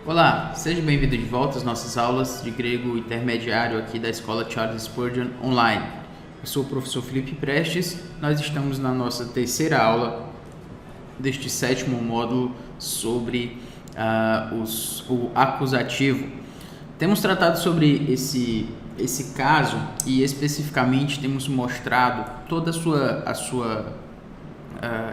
Olá, seja bem-vindo de volta às nossas aulas de grego intermediário aqui da Escola Charles Spurgeon Online. Eu sou o professor Felipe Prestes, nós estamos na nossa terceira aula deste sétimo módulo sobre o acusativo. Temos tratado sobre esse caso e especificamente temos mostrado toda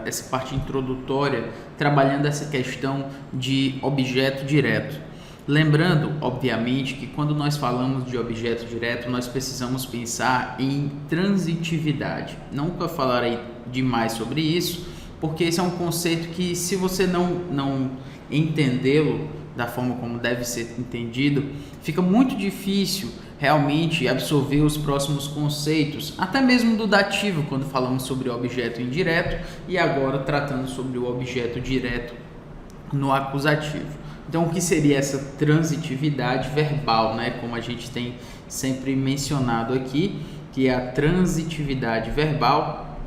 essa parte introdutória, trabalhando essa questão de objeto direto. Lembrando, obviamente, que quando nós falamos de objeto direto, nós precisamos pensar em transitividade. Nunca falarei demais sobre isso, porque esse é um conceito que, se você não entendê-lo da forma como deve ser entendido, fica muito difícil realmente absorver os próximos conceitos, até mesmo do dativo, quando falamos sobre objeto indireto e agora tratando sobre o objeto direto no acusativo. Então, o que seria essa transitividade verbal, né? Como a gente tem sempre mencionado aqui, que a transitividade verbal,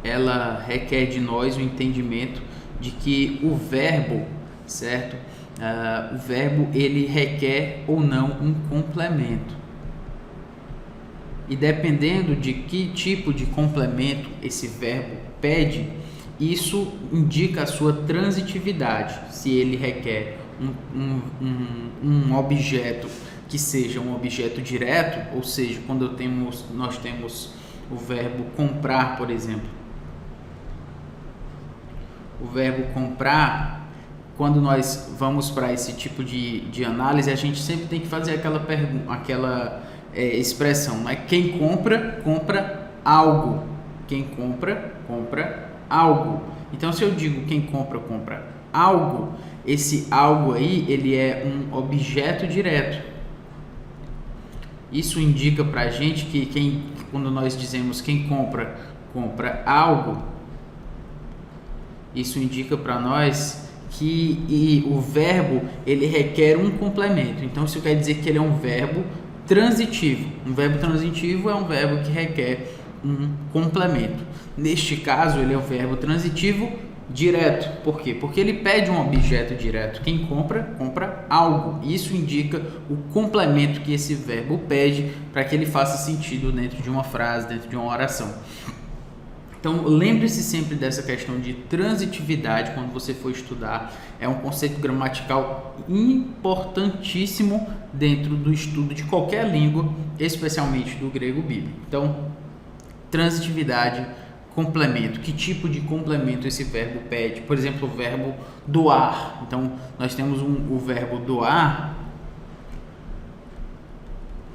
ela requer de nós o entendimento de que o verbo, certo? O verbo, ele requer ou não um complemento. E dependendo de que tipo de complemento esse verbo pede, isso indica a sua transitividade. Se ele requer um objeto que seja um objeto direto, ou seja, quando nós temos o verbo comprar, por exemplo. O verbo comprar, quando nós vamos para esse tipo de análise, a gente sempre tem que fazer aquela expressão, né? Quem compra, compra algo. Quem compra, compra algo. Então, se eu digo quem compra, compra algo, esse algo aí, ele é um objeto direto. Isso indica para a gente que quando nós dizemos quem compra, compra algo, isso indica para nós que o verbo, ele requer um complemento. Então, isso quer dizer que ele é um verbo transitivo. Um verbo transitivo é um verbo que requer um complemento. Neste caso, ele é um verbo transitivo direto. Por quê? Porque ele pede um objeto direto. Quem compra, compra algo. Isso indica o complemento que esse verbo pede para que ele faça sentido dentro de uma frase, dentro de uma oração. Então, lembre-se sempre dessa questão de transitividade quando você for estudar. É um conceito gramatical importantíssimo dentro do estudo de qualquer língua, especialmente do grego bíblico. Então, transitividade, complemento. Que tipo de complemento esse verbo pede? Por exemplo, o verbo doar. Então, nós temos o verbo doar.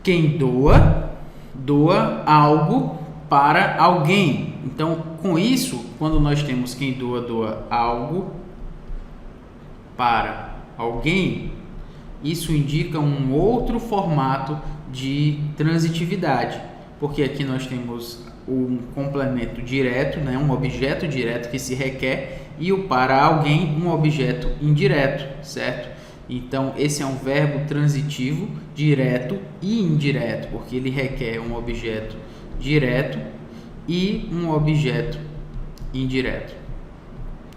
Quem doa, doa algo para alguém. Então, com isso, quando nós temos quem doa, doa algo para alguém, isso indica um outro formato de transitividade, porque aqui nós temos um complemento direto, né, um objeto direto que se requer, e o para alguém, um objeto indireto, certo? Então, esse é um verbo transitivo, direto e indireto, porque ele requer um objeto direto e um objeto indireto.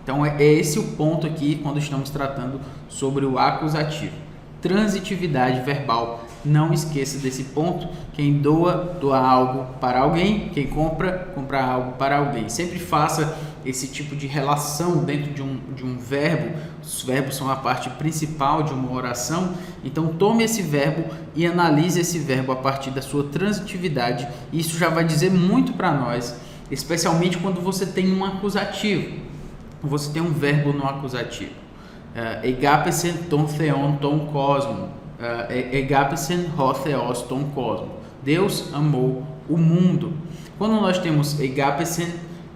Então, é esse o ponto aqui quando estamos tratando sobre o acusativo. Transitividade verbal. Não esqueça desse ponto. Quem doa, doa algo para alguém. Quem compra, compra algo para alguém. Sempre faça esse tipo de relação dentro de um verbo. Os verbos são a parte principal de uma oração. Então, tome esse verbo e analise esse verbo a partir da sua transitividade. Isso já vai dizer muito para nós, especialmente quando você tem um acusativo. Você tem um verbo no acusativo. Egapesen ton theon ton cosmo. Egapesen ho theos ton cosmo. Deus amou o mundo. Quando nós temos egapesen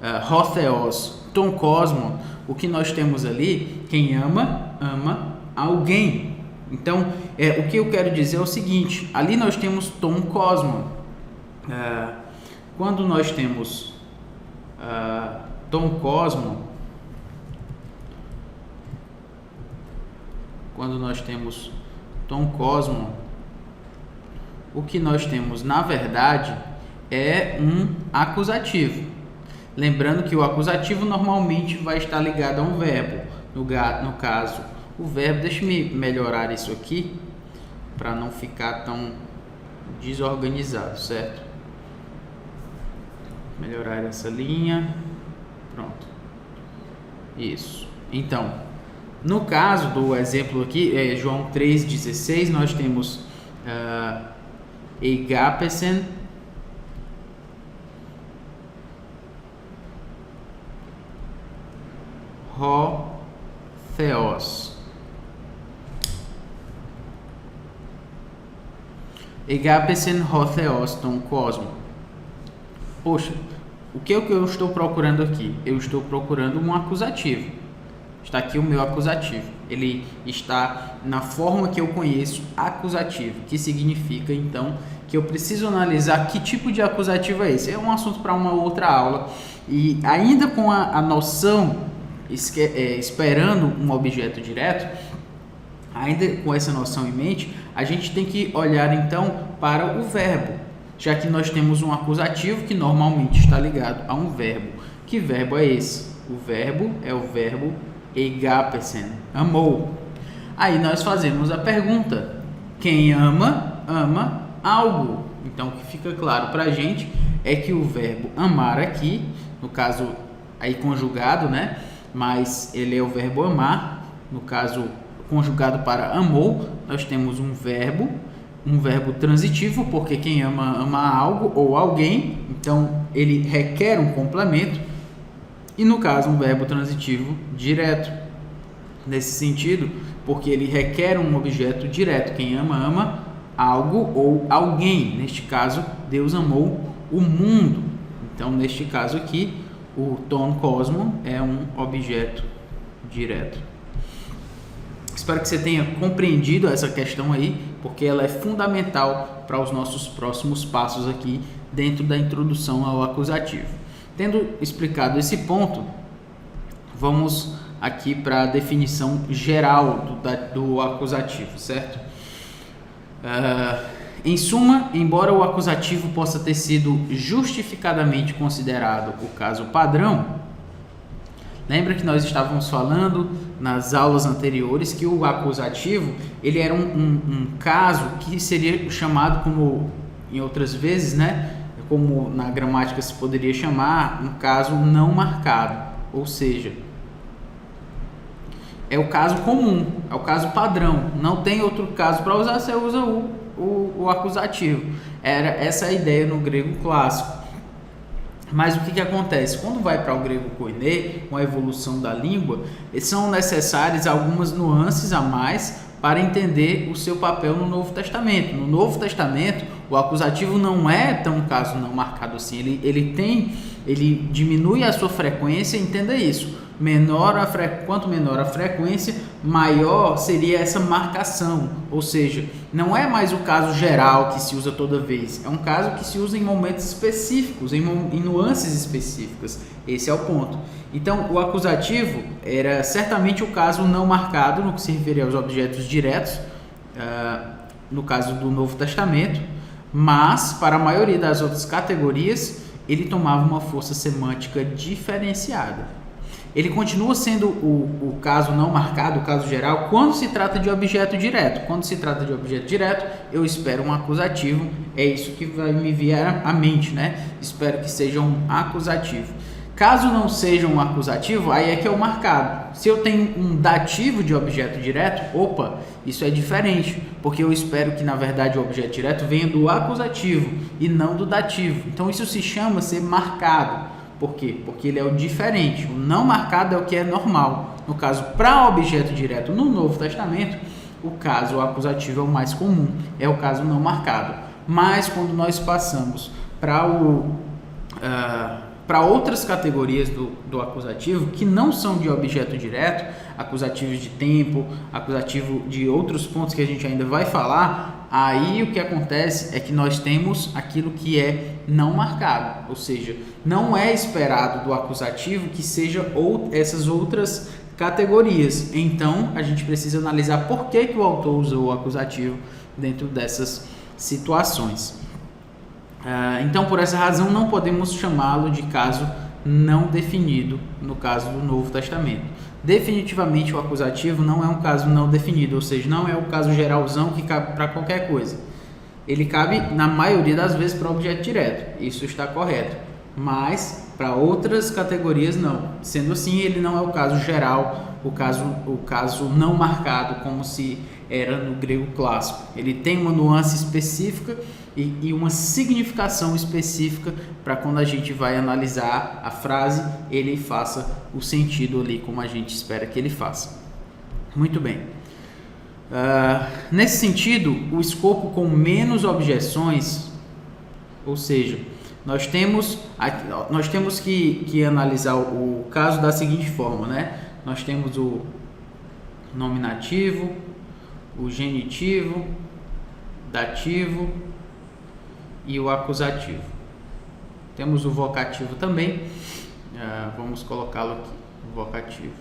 ho theos ton cosmo, o que nós temos ali, quem ama, ama alguém. Então, o que eu quero dizer é o seguinte, ali nós temos ton cosmo. Quando nós temos ton cosmo, o que nós temos, na verdade, é um acusativo. Lembrando que o acusativo normalmente vai estar ligado a um verbo. No caso, o verbo. Deixa eu melhorar isso aqui para não ficar tão desorganizado, certo? Melhorar essa linha. Pronto. Isso. Então, no caso do exemplo aqui, João 3,16, nós temos Egapesen, ho theos. Egapesen ho theos ton cosmo. Poxa, o que é o que eu estou procurando aqui? Eu estou procurando um acusativo. Está aqui o meu acusativo. Ele está na forma que eu conheço acusativo, que significa então que eu preciso analisar que tipo de acusativo é esse. É um assunto para uma outra aula. E ainda com a noção, esperando um objeto direto, ainda com essa noção em mente, a gente tem que olhar então para o verbo, já que nós temos um acusativo que normalmente está ligado a um verbo. Que verbo é esse? O verbo é o verbo egapesen, amou. Aí nós fazemos a pergunta: quem ama, ama algo. Então o que fica claro para a gente é que o verbo amar aqui, no caso aí conjugado, né? Mas ele é o verbo amar, no caso conjugado para amou, nós temos um verbo transitivo, porque quem ama, ama algo ou alguém, então ele requer um complemento, e no caso um verbo transitivo direto, nesse sentido, porque ele requer um objeto direto, quem ama, ama algo ou alguém, neste caso, Deus amou o mundo, então neste caso aqui, o ton cosmo é um objeto direto. Espero que você tenha compreendido essa questão aí, porque ela é fundamental para os nossos próximos passos aqui dentro da introdução ao acusativo. Tendo explicado esse ponto, vamos aqui para a definição geral do acusativo, certo? Em suma, embora o acusativo possa ter sido justificadamente considerado o caso padrão, lembra que nós estávamos falando nas aulas anteriores que o acusativo ele era um caso que seria chamado, como em outras vezes, né, como na gramática se poderia chamar, um caso não marcado, ou seja, é o caso comum, é o caso padrão, não tem outro caso para usar, você usa o acusativo. Era essa a ideia no grego clássico. Mas o que acontece? Quando vai para o grego koiné, com a evolução da língua, são necessárias algumas nuances a mais para entender o seu papel no Novo Testamento. No Novo Testamento, o acusativo não é tão caso não marcado assim. Ele diminui a sua frequência, entenda isso. Quanto menor a frequência, maior seria essa marcação, ou seja, não é mais o caso geral que se usa toda vez, é um caso que se usa em momentos específicos, em nuances específicas, esse é o ponto. Então, o acusativo era certamente o caso não marcado, no que se refere aos objetos diretos, no caso do Novo Testamento, mas, para a maioria das outras categorias, ele tomava uma força semântica diferenciada. Ele continua sendo o caso não marcado, o caso geral, quando se trata de objeto direto. Quando se trata de objeto direto, eu espero um acusativo. É isso que vai me vir à mente, né? Espero que seja um acusativo. Caso não seja um acusativo, aí é que é o marcado. Se eu tenho um dativo de objeto direto, opa, isso é diferente, porque eu espero que, na verdade, o objeto direto venha do acusativo e não do dativo. Então, isso se chama ser marcado. Por quê? Porque ele é o diferente. O não marcado é o que é normal. No caso, para objeto direto no Novo Testamento, o caso acusativo é o mais comum, é o caso não marcado. Mas quando nós passamos para outras categorias do acusativo, que não são de objeto direto, acusativos de tempo, acusativo de outros pontos que a gente ainda vai falar, aí o que acontece é que nós temos aquilo que é não marcado, ou seja, não é esperado do acusativo que seja essas outras categorias. Então, a gente precisa analisar por que o autor usou o acusativo dentro dessas situações. Então, por essa razão, não podemos chamá-lo de caso não definido no caso do Novo Testamento. Definitivamente o acusativo não é um caso não definido, ou seja, não é o caso geralzão que cabe para qualquer coisa. Ele cabe, na maioria das vezes, para objeto direto, isso está correto, mas para outras categorias não. Sendo assim, ele não é o caso geral, o caso não marcado, como se era no grego clássico. Ele tem uma nuance específica e uma significação específica para quando a gente vai analisar a frase, ele faça o sentido ali como a gente espera que ele faça. Muito bem. Nesse sentido, o escopo com menos objeções, ou seja, nós temos que analisar o caso da seguinte forma, né? Nós temos o nominativo, o genitivo, dativo e o acusativo. Temos o vocativo também, vamos colocá-lo aqui, o vocativo.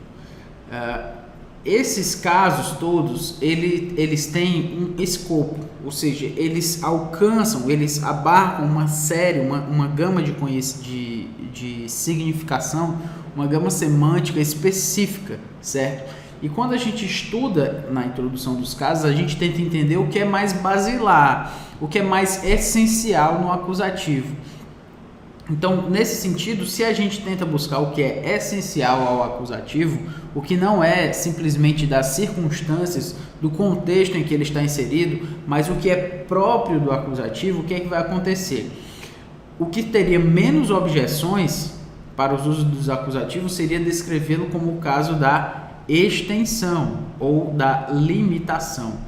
Esses casos todos, eles têm um escopo, ou seja, eles alcançam, eles abarcam uma gama de significação, uma gama semântica específica, certo? E quando a gente estuda na introdução dos casos, a gente tenta entender o que é mais basilar, o que é mais essencial no acusativo. Então, nesse sentido, se a gente tenta buscar o que é essencial ao acusativo, o que não é simplesmente das circunstâncias, do contexto em que ele está inserido, mas o que é próprio do acusativo, o que é que vai acontecer? O que teria menos objeções para os usos dos acusativos seria descrevê-lo como o caso da extensão ou da limitação.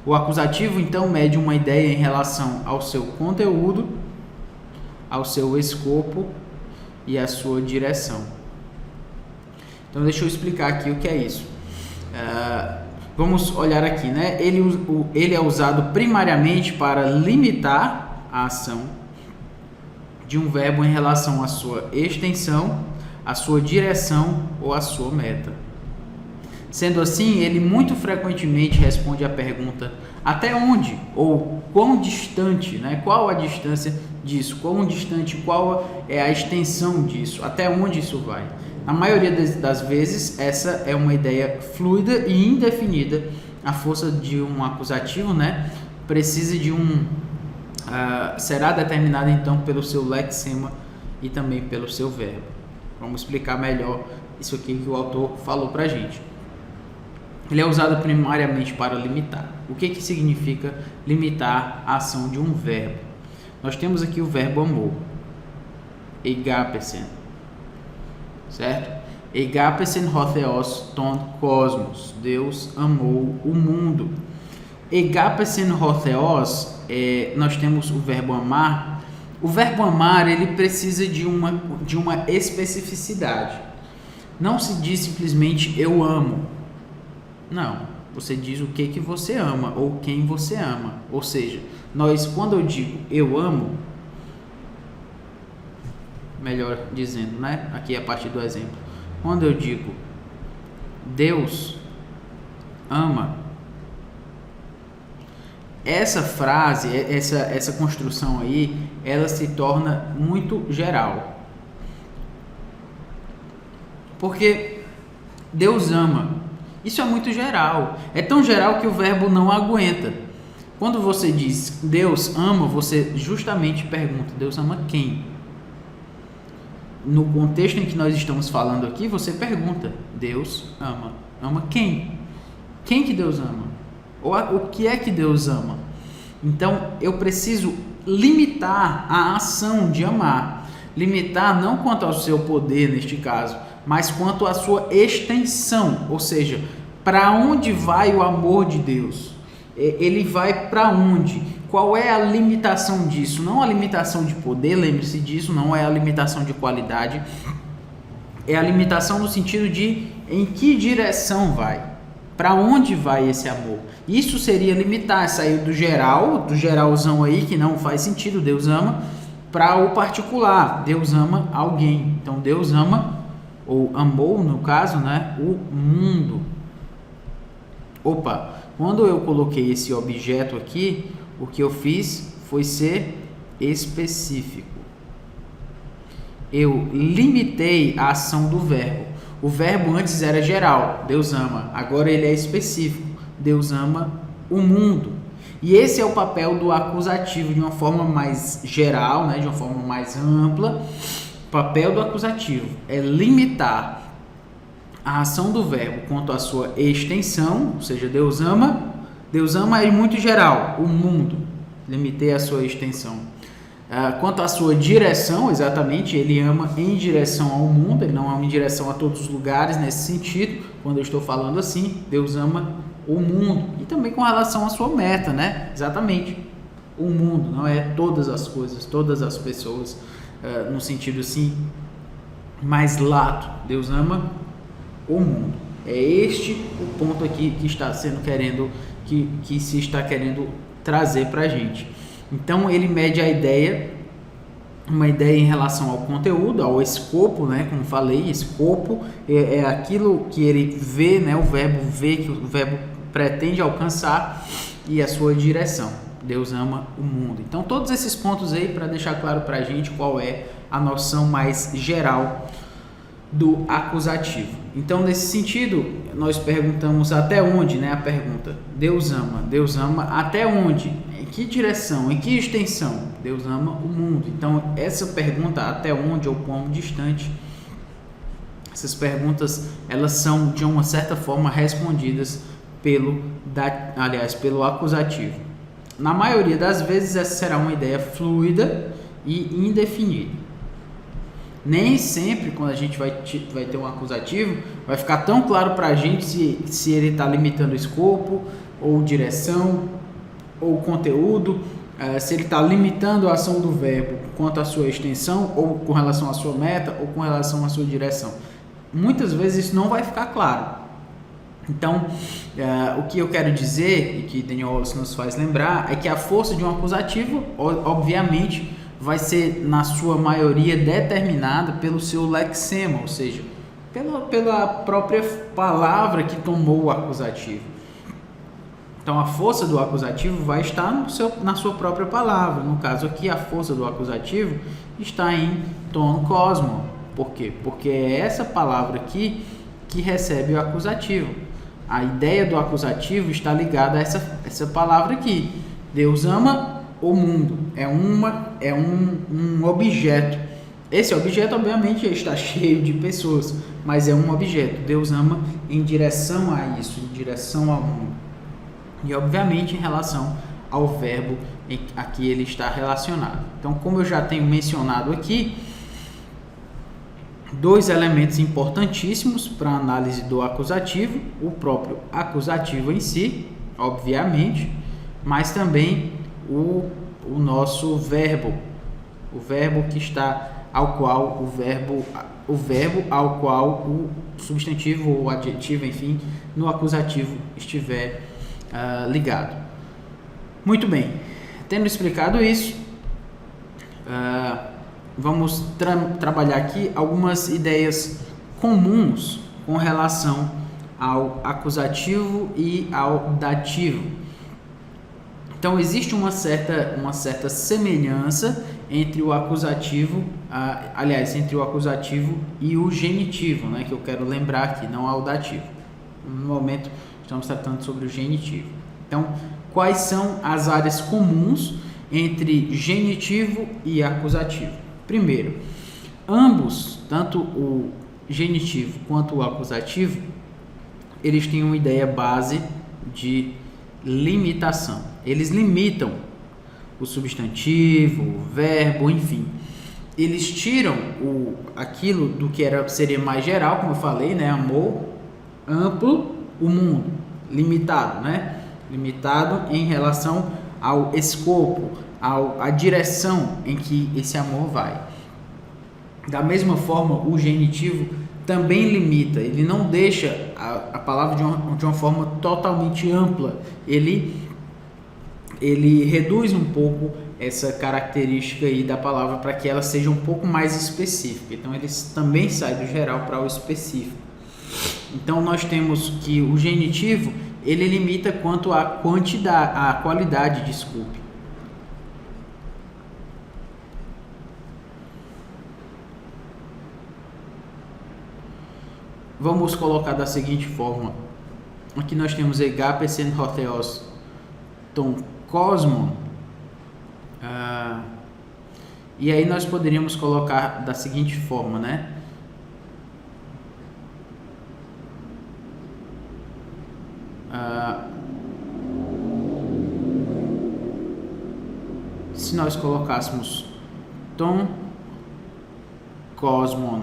O acusativo, então, mede uma ideia em relação ao seu conteúdo, ao seu escopo e à sua direção. Então, deixa eu explicar aqui o que é isso. Vamos olhar aqui, né? Ele é usado primariamente para limitar a ação de um verbo em relação à sua extensão, à sua direção ou à sua meta. Sendo assim, ele muito frequentemente responde à pergunta até onde ou quão distante, né? Qual a distância disso, quão distante, qual é a extensão disso, até onde isso vai. Na maioria das vezes, essa é uma ideia fluida e indefinida. A força de um acusativo, né, precisa de será determinada então pelo seu lexema e também pelo seu verbo. Vamos explicar melhor isso aqui que o autor falou pra gente. Ele é usado primariamente para limitar. O que significa limitar a ação de um verbo? Nós temos aqui o verbo amor, egapesen, certo? Egapesen ho theos ton cosmos, Deus amou o mundo. Egapesen ho theos, nós temos o verbo amar. O verbo amar, ele precisa de uma especificidade. Não se diz simplesmente eu amo. Não, você diz o que você ama ou quem você ama. Ou seja, quando eu digo eu amo, melhor dizendo, né? Aqui a partir do exemplo. Quando eu digo Deus ama, essa frase, essa construção aí, ela se torna muito geral. Porque Deus ama. Isso é muito geral. É tão geral que o verbo não aguenta. Quando você diz Deus ama, você justamente pergunta, Deus ama quem? No contexto em que nós estamos falando aqui, você pergunta, Deus ama. Ama quem? Quem que Deus ama? Ou o que é que Deus ama? Então, eu preciso limitar a ação de amar. Limitar não quanto ao seu poder, neste caso, mas quanto à sua extensão, ou seja, para onde vai o amor de Deus? Ele vai para onde? Qual é a limitação disso? Não a limitação de poder, lembre-se disso, não é a limitação de qualidade, é a limitação no sentido de em que direção vai, para onde vai esse amor. Isso seria limitar, sair do geralzão aí, que não faz sentido, Deus ama, para o particular, Deus ama alguém. Então Deus ama, ou amou no caso, né, o mundo. Opa, quando eu coloquei esse objeto aqui, o que eu fiz foi ser específico. Eu limitei a ação do verbo. O verbo antes era geral, Deus ama. Agora ele é específico, Deus ama o mundo. E esse é o papel do acusativo de uma forma mais geral, né, de uma forma mais ampla. O papel do acusativo é limitar a ação do verbo quanto à sua extensão, ou seja, Deus ama é muito geral, o mundo, limitei a sua extensão. Quanto à sua direção, exatamente, ele ama em direção ao mundo, ele não ama em direção a todos os lugares, nesse sentido, quando eu estou falando assim, Deus ama o mundo. E também com relação à sua meta, né? Exatamente, o mundo, não é todas as coisas, todas as pessoas, no sentido assim, mais lato, Deus ama o mundo. É este o ponto aqui que está sendo que se está querendo trazer para a gente. Então ele mede uma ideia em relação ao conteúdo, ao escopo, né? Como falei, escopo é aquilo que ele vê, né? O verbo vê, que o verbo pretende alcançar, e a sua direção. Deus ama o mundo. Então todos esses pontos aí para deixar claro para a gente qual é a noção mais geral do acusativo. Então, nesse sentido, nós perguntamos até onde, né? A pergunta, Deus ama até onde? Em que direção? Em que extensão? Deus ama o mundo. Então, essa pergunta, até onde ou quão distante, essas perguntas, elas são, de uma certa forma, respondidas pelo acusativo. Na maioria das vezes, essa será uma ideia fluida e indefinida. Nem sempre, quando a gente vai ter um acusativo, vai ficar tão claro para a gente se ele está limitando o escopo, ou direção, ou conteúdo, se ele está limitando a ação do verbo quanto à sua extensão, ou com relação à sua meta, ou com relação à sua direção. Muitas vezes isso não vai ficar claro. Então, o que eu quero dizer, e que Daniel Wallace nos faz lembrar, é que a força de um acusativo, obviamente, vai ser, na sua maioria, determinada pelo seu lexema, ou seja, pela própria palavra que tomou o acusativo. Então, a força do acusativo vai estar na sua própria palavra. No caso aqui, a força do acusativo está em tom cosmo. Por quê? Porque é essa palavra aqui que recebe o acusativo. A ideia do acusativo está ligada a essa palavra aqui. Deus ama o mundo, é um objeto. Esse objeto, obviamente, está cheio de pessoas, mas é um objeto. Deus ama em direção a isso, em direção ao mundo. E, obviamente, em relação ao verbo a que ele está relacionado. Então, como eu já tenho mencionado aqui, dois elementos importantíssimos para a análise do acusativo: o próprio acusativo em si, obviamente, mas também o nosso verbo, o verbo que está ao qual o verbo ao qual o substantivo ou adjetivo, enfim, no acusativo estiver ligado. Muito bem, tendo explicado isso, vamos trabalhar aqui algumas ideias comuns com relação ao acusativo e ao dativo. Então, existe uma certa semelhança entre o acusativo, entre o acusativo e o genitivo, né, que eu quero lembrar aqui, não ao dativo. No momento, estamos tratando sobre o genitivo. Então, quais são as áreas comuns entre genitivo e acusativo? Primeiro, ambos, tanto o genitivo quanto o acusativo, eles têm uma ideia base de limitação. Eles limitam o substantivo, o verbo, enfim. Eles tiram aquilo do que seria mais geral, como eu falei, né? Amor, amplo, o mundo, limitado, né? Limitado em relação ao escopo, à direção em que esse amor vai. Da mesma forma, o genitivo também limita, ele não deixa a palavra de uma forma totalmente ampla, ele reduz um pouco essa característica aí da palavra para que ela seja um pouco mais específica. Então, ele também sai do geral para o específico. Então, nós temos que o genitivo, ele limita quanto à qualidade, desculpe. vamos colocar da seguinte forma. Aqui nós temos egapesen hotheos ton cosmon. E aí nós poderíamos colocar da seguinte forma, né? Se nós colocássemos ton cosmon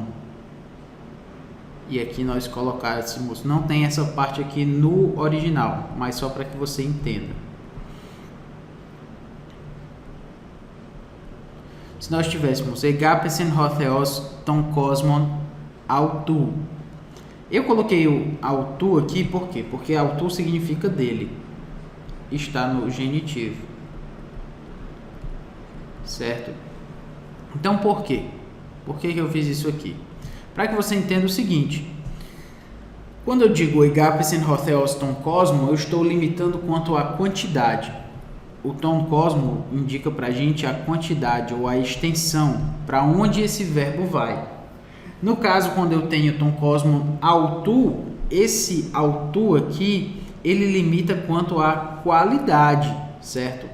e aqui nós colocássemos, não tem essa parte aqui no original, mas só para que você entenda. Se nós tivéssemos egapesen hotheos ton cosmon autu. Eu coloquei o autu aqui por quê? Porque autu significa dele. Está no genitivo. Certo? Então por quê? Por que eu fiz isso aqui? Para que você entenda o seguinte. Quando eu digo egapesen hotheos ton cosmon, eu estou limitando quanto à quantidade. O tom cosmo indica para a gente a quantidade ou a extensão, para onde esse verbo vai. No caso, quando eu tenho tom cosmo autu, esse autu aqui, ele limita quanto à qualidade, certo?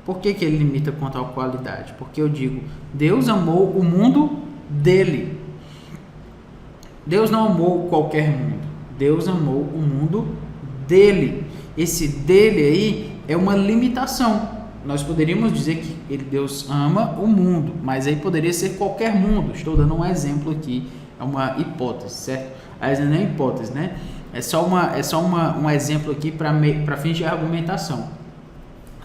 Por que ele limita quanto à qualidade? Porque eu digo, Deus amou o mundo dele. Deus não amou qualquer mundo. Deus amou o mundo dele. Esse dele aí é uma limitação. Nós poderíamos dizer que Deus ama o mundo, mas aí poderia ser qualquer mundo. Estou dando um exemplo aqui, é uma hipótese, certo? Mas não é hipótese, né? É só um exemplo aqui para fins de argumentação.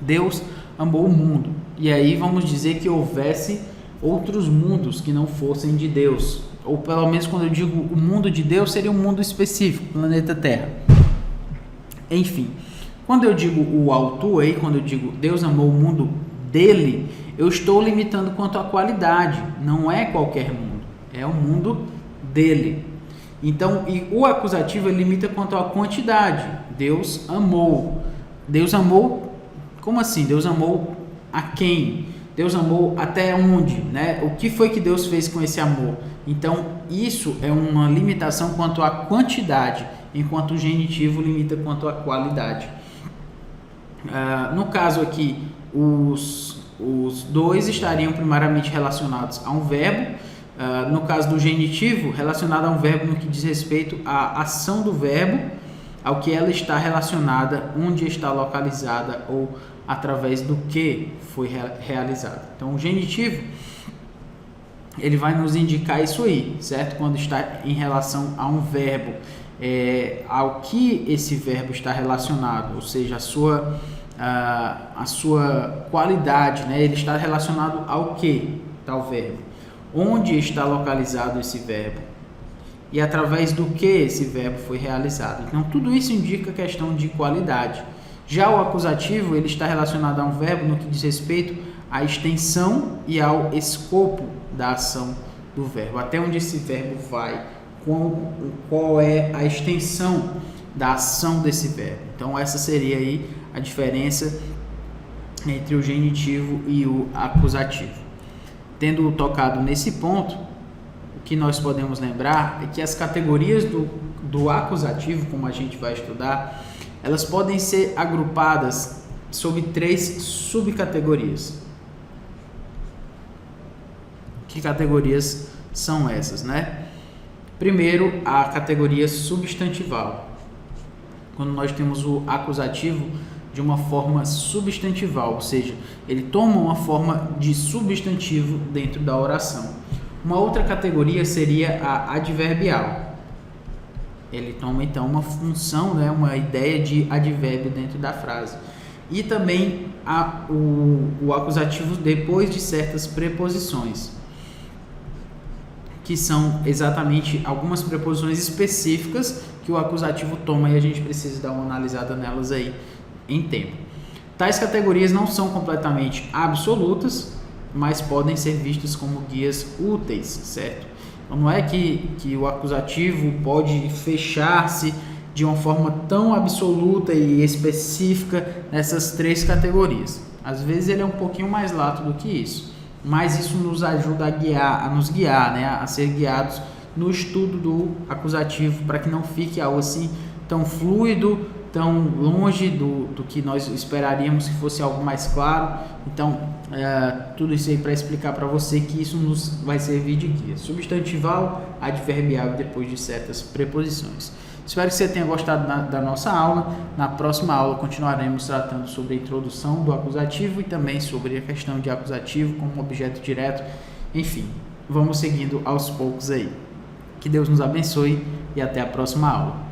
Deus amou o mundo, e aí vamos dizer que houvesse outros mundos que não fossem de Deus, ou pelo menos quando eu digo o mundo de Deus, seria um mundo específico, planeta Terra. Enfim, quando eu digo o autu aí, quando eu digo Deus amou o mundo dele, eu estou limitando quanto à qualidade, não é qualquer mundo, é o mundo dele. Então, e o acusativo limita quanto à quantidade. Deus amou. Deus amou, como assim? Deus amou a quem? Deus amou até onde? Né? O que foi que Deus fez com esse amor? Então, isso é uma limitação quanto à quantidade, enquanto o genitivo limita quanto à qualidade. No caso aqui, os dois estariam primariamente relacionados a um verbo. No caso do genitivo, relacionado a um verbo no que diz respeito à ação do verbo, ao que ela está relacionada, onde está localizada ou através do que foi realizado. Então, o genitivo, ele vai nos indicar isso aí, certo? Quando está em relação a um verbo, ao que esse verbo está relacionado, ou seja, a sua qualidade, né? Ele está relacionado ao que, tal verbo? Onde está localizado esse verbo? E através do que esse verbo foi realizado. Então, tudo isso indica questão de qualidade. Já o acusativo, ele está relacionado a um verbo no que diz respeito à extensão e ao escopo da ação do verbo. Até onde esse verbo vai, qual é a extensão da ação desse verbo. Então, essa seria aí a diferença entre o genitivo e o acusativo. Tendo tocado nesse ponto, o que nós podemos lembrar é que as categorias do acusativo, como a gente vai estudar, elas podem ser agrupadas sob 3 subcategorias. Que categorias são essas, né? Primeiro, a categoria substantival. Quando nós temos o acusativo de uma forma substantival, ou seja, ele toma uma forma de substantivo dentro da oração. Uma outra categoria seria a adverbial. Ele toma então uma função, né, uma ideia de advérbio dentro da frase. E também o acusativo depois de certas preposições, que são exatamente algumas preposições específicas que o acusativo toma, e a gente precisa dar uma analisada nelas aí em tempo. Tais categorias não são completamente absolutas, mas podem ser vistas como guias úteis, certo? Então, não é que o acusativo pode fechar-se de uma forma tão absoluta e específica nessas 3 categorias. Às vezes ele é um pouquinho mais lato do que isso, mas isso nos ajuda a nos guiar, né? A ser guiados no estudo do acusativo, para que não fique algo assim tão fluido, tão longe do que nós esperaríamos que fosse algo mais claro. Então, tudo isso aí para explicar para você que isso nos vai servir de guia. Substantival, adverbial e depois de certas preposições. Espero que você tenha gostado da nossa aula. Na próxima aula continuaremos tratando sobre a introdução do acusativo e também sobre a questão de acusativo como objeto direto. Enfim, vamos seguindo aos poucos aí. Que Deus nos abençoe e até a próxima aula.